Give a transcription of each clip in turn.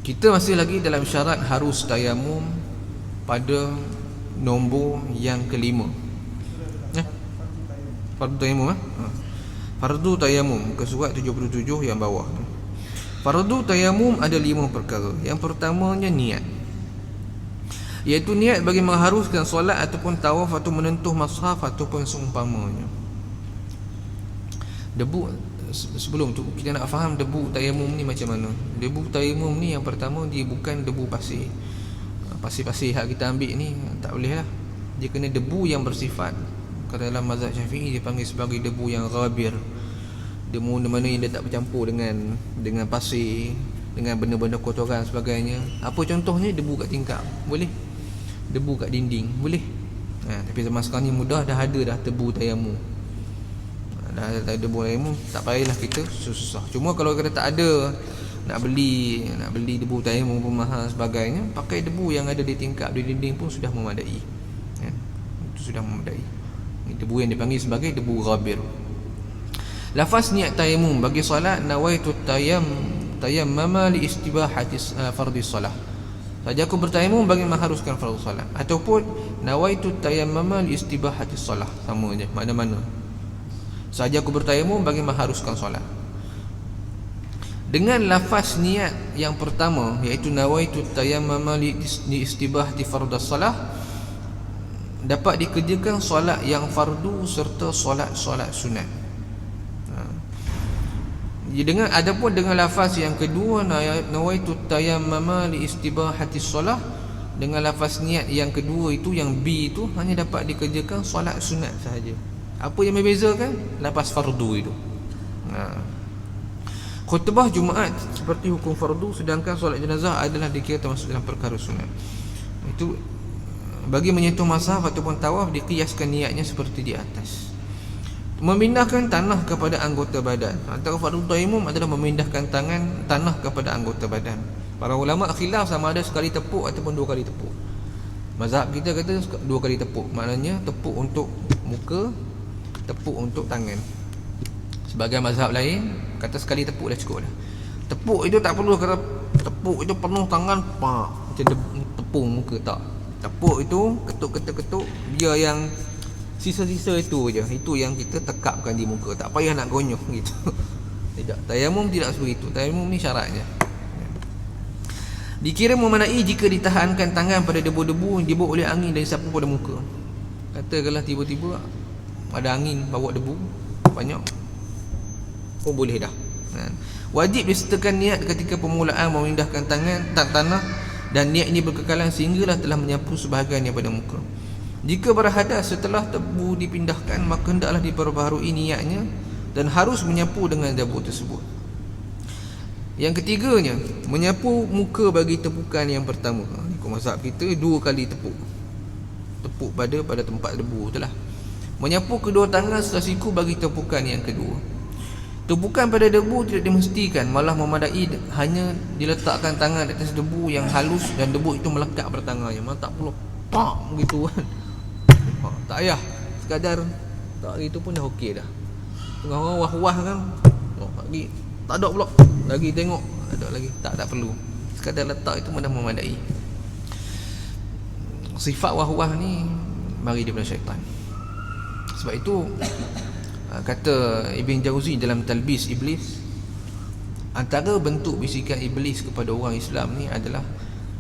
Kita masih lagi dalam syarat harus tayamum pada nombor yang kelima. Fardu tayamum Fardu tayamum ke surat 77 yang bawah. Fardu tayamum ada 5 perkara. Yang pertamanya niat, iaitu niat bagi mengharuskan solat ataupun tawaf atau menentuh mushaf ataupun seumpamanya. Debu, sebelum tu kita nak faham debu tayamum ni macam mana. Debu tayamum ni yang pertama, dia bukan debu pasir. Pasir-pasir hak kita ambil ni tak boleh lah. Dia kena debu yang bersifat. Kalau dalam mazhab Syafi'i dia panggil sebagai debu yang ghabir. Debu mana yang dia tak bercampur dengan pasir, dengan benda-benda kotoran sebagainya. Apa contohnya? Debu kat tingkap boleh, debu kat dinding boleh. Tapi zaman sekarang ni mudah, dah ada dah debu tayamum. Dah ada debu tayamum, tak payahlah kita susah. Cuma kalau kita tak ada, nak beli debu tayamum pun mahal sebagainya, pakai debu yang ada di tingkap, di dinding pun sudah memadai. Itu sudah memadai. Debu yang dipanggil sebagai debu ghabir. Lafaz niat tayamum bagi solat, nawaitu tayammama li istibahati fardhi solah. Saja aku bertayamum bagi mengharuskan fardu solat, ataupun nawaitu tayammama li istibahati solah, sama aja mana-mana. Saja aku bertayamum bagi mengharuskan solat. Dengan lafaz niat yang pertama, iaitu nawaitu tayammama li istibahati fardhi solah, dapat dikerjakan solat yang fardu serta solat-solat sunat. Adapun dengan lafaz yang kedua, nawaitu tayammama li istibahati solah, dengan lafaz niat yang kedua itu, yang B itu, hanya dapat dikerjakan solat sunat sahaja. Apa yang membezakan? Lafaz fardu itu. Khutbah Jumaat seperti hukum fardu, sedangkan solat jenazah adalah dikira termasuk dalam perkara sunat. Itu bagi menyentuh mushaf ataupun tawaf, dikiaskan niatnya seperti di atas. Memindahkan tanah kepada anggota badan, antara fardu tayamum adalah memindahkan tanah kepada anggota badan. Para ulama khilaf sama ada sekali tepuk ataupun 2 kali tepuk. Mazhab kita kata 2 kali tepuk, maknanya tepuk untuk muka, tepuk untuk tangan. Sebagai mazhab lain kata sekali tepuk dah cukup dah. Tepuk itu tak perlu kata tepuk itu penuh tangan macam tepung muka, tak. Tepuk itu ketuk-ketuk-ketuk, dia yang sisa-sisa itu je, itu yang kita tekapkan di muka, tak payah nak gonyok gitu. Tidak, tayamum tidak seperti itu. Tayamum ni syaratnya. Dikira memadai jika ditahankan tangan pada debu-debu yang dibawa oleh angin dan disapu pada muka. Katakanlah tiba-tiba ada angin bawa debu banyak, boleh dah. Wajib disertakan niat ketika permulaan memindahkan tanah, dan niat ini berkekalan sehinggalah telah menyapu sebahagian daripada muka. Jika berhadas setelah debu dipindahkan, maka hendaklah diperbaharui niatnya dan harus menyapu dengan debu tersebut. Yang ketiganya, menyapu muka bagi tepukan yang pertama. Ikut mazhab kita 2 kali tepuk pada tempat debu itulah. Menyapu kedua tangan setelah siku bagi tepukan yang kedua. Tepukan pada debu tidak dimestikan, malah memadai hanya diletakkan tangan di atas debu yang halus dan debu itu melekat pada tangannya. Malah tak perlu pak gitu kan. Tak payah, sekadar tak, itu pun dah okey dah. Tengah orang wah-wah kan, lagi tak ada pula, lagi tengok ada lagi, tak perlu. Sekadar letak itu dah memadai. Sifat wah-wah ni mari daripada syaitan. Sebab itu kata Ibn Jauzi dalam Talbis Iblis, antara bentuk bisikan iblis kepada orang Islam ni adalah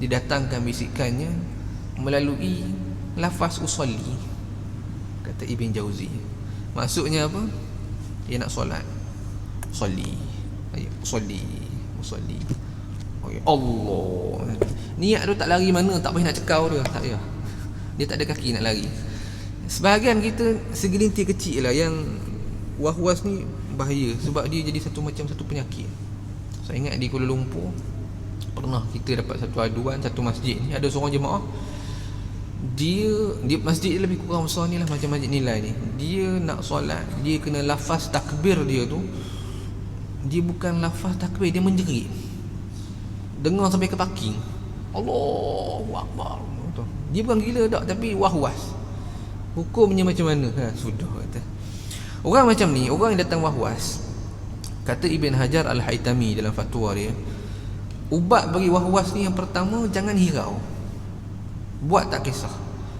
didatangkan bisikannya melalui lafaz usolli. Kata Ibn Jauzi, maksudnya apa? Dia nak solat, solli, usolli. Allah, niat tu tak lari mana, tak payah nak cekau dia, tak payah. Dia tak ada kaki nak lari. Sebahagian kita segelintir kecil lah yang was-was ni bahaya, sebab dia jadi satu penyakit. Saya ingat di Kuala Lumpur pernah kita dapat satu aduan, satu masjid ni ada seorang jemaah, dia masjid dia lebih kurang besar ni lah, macam masjid nilai ni. Dia nak solat, dia kena lafaz takbir dia tu, dia bukan lafaz takbir, dia menjerit, dengar sampai ke parking. Allahu Akbar. Dia bukan gila tak, tapi was-was. Hukumnya macam mana? Sudah kata. Orang macam ni, orang yang datang was-was, kata Ibn Hajar Al-Haytami dalam fatwa dia, Ubat bagi was-was ni yang pertama, jangan hirau. Buat tak kisah.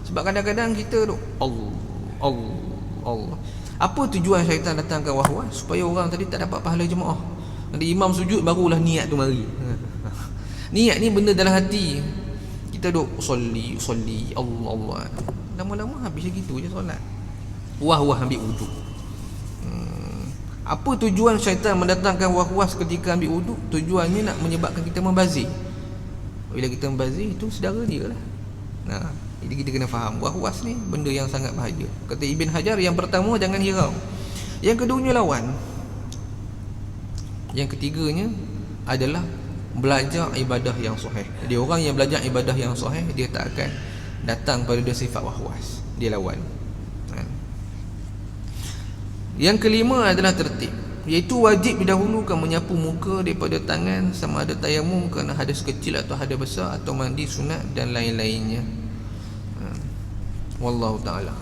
Sebab kadang-kadang kita duk Allah. Apa tujuan syaitan datangkan was-was? Supaya orang tadi tak dapat pahala jemaah. Nanti imam sujud barulah niat tu mari. Niat ni benda dalam hati. Kita duk solli Allah. Lama-lama habis gitu je solat. Wah ambil wuduk. Apa tujuan syaitan mendatangkan was-was ketika ambil wuduk? Tujuannya nak menyebabkan kita membazir. Bila kita membazir, itu saudara dia lah. Nah, jadi kita kena faham was-was ni benda yang sangat bahaya. Kata Ibn Hajar, yang pertama jangan hirau. Yang keduanya lawan. Yang ketiganya adalah belajar ibadah yang sahih. Jadi orang yang belajar ibadah yang sahih, dia tak akan datang pada sifat was-was. Dia lawan. Yang kelima adalah tertib, iaitu wajib didahulukan menyapu muka daripada tangan, sama ada tayamum kerana hadas kecil atau hadas besar, atau mandi sunat dan lain-lainnya. Wallahu ta'ala.